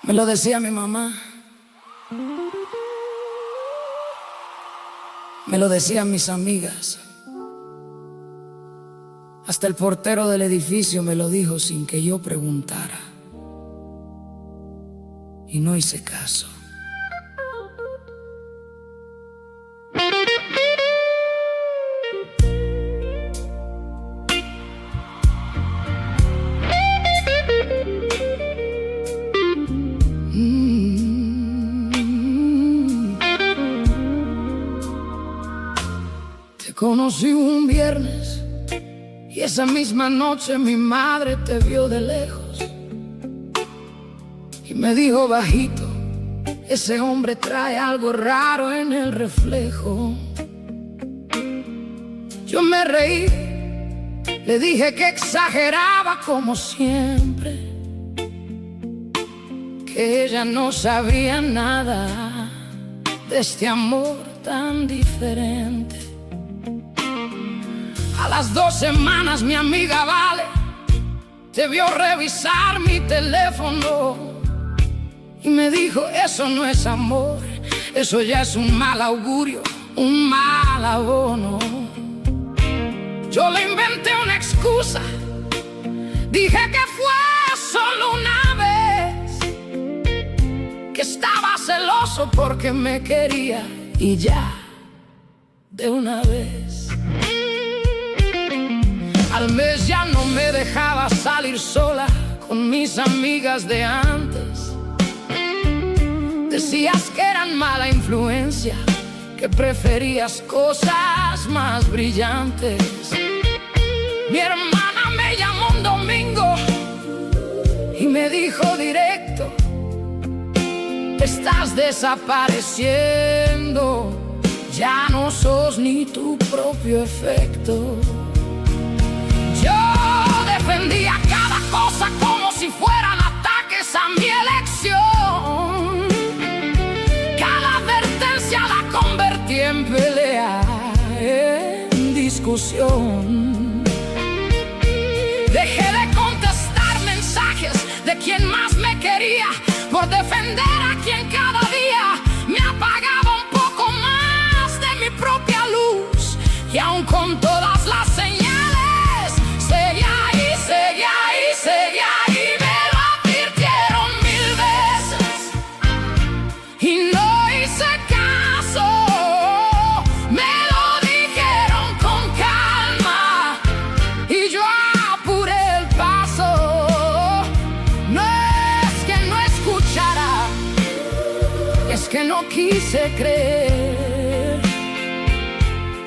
Me lo decía mi mamá, me lo decían mis amigas. Hasta el portero del edificio me lo dijo sin que yo preguntara. Y no hice caso. Te conocí un viernes y esa misma noche mi madre te vio de lejos y me dijo bajito: ese hombre trae algo raro en el reflejo. Yo me reí, le dije que exageraba como siempre, que ella no sabía nada de este amor tan diferente. A las 2 semanas mi amiga Vale te vio revisar mi teléfono y me dijo: eso no es amor, eso ya es un mal augurio, un mal abono. Yo le inventé una excusa, dije que fue solo una vez, que estaba celoso porque me quería y ya, de una vez. Al mes ya no me dejaba salir sola con mis amigas de antes. Decías que eran mala influencia, que preferías cosas más brillantes. Mi hermana me llamó un domingo y me dijo directo: te estás desapareciendo, ya no sos ni tu propio efecto. Yo defendía cada cosa como si fueran ataques a mi elección. Cada advertencia la convertí en pelea, en discusión. Dejé de contestar mensajes de quien más me quería por defender a quien cada día me apagaba un poco más de mi propia luz. Y aun con todas las señales, que no quise creer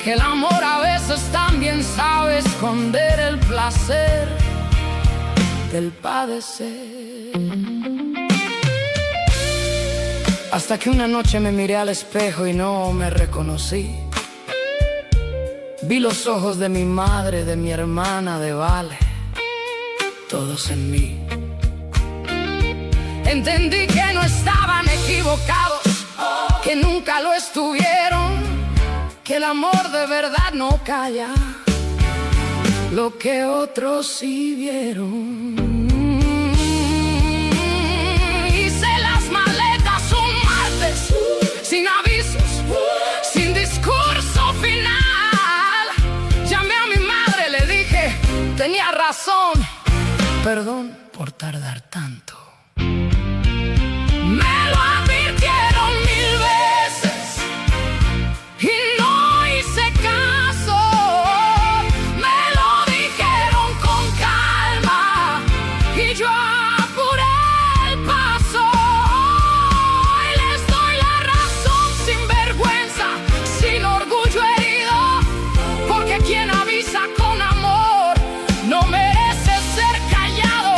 que el amor a veces también sabe esconder el placer del padecer. Hasta que una noche me miré al espejo y no me reconocí. Vi los ojos de mi madre, de mi hermana, de Vale, todos en mí. Entendí que no estaban equivocados, que nunca lo estuvieron, que el amor de verdad no calla lo que otros sí vieron. Hice las maletas un martes, sin avisos, sin discurso final. Llamé a mi madre, le dije: tenía razón, perdón por tardar tanto. Me lo advirtieron 1000 veces y no hice caso. Me lo dijeron con calma y yo apuré el paso. Hoy les doy la razón sin vergüenza, sin orgullo herido, porque quien avisa con amor no merece ser callado.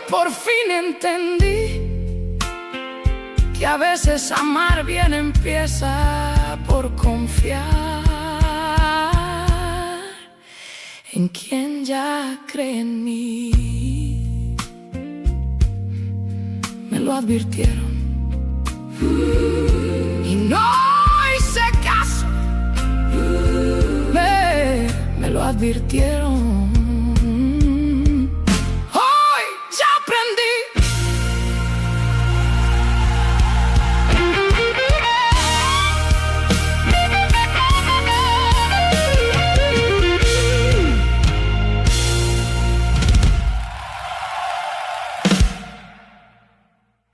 Por fin entendí que a veces amar bien empieza por confiar. en quien ya cree en mí. Me lo advirtieron y no hice caso. Me lo advirtieron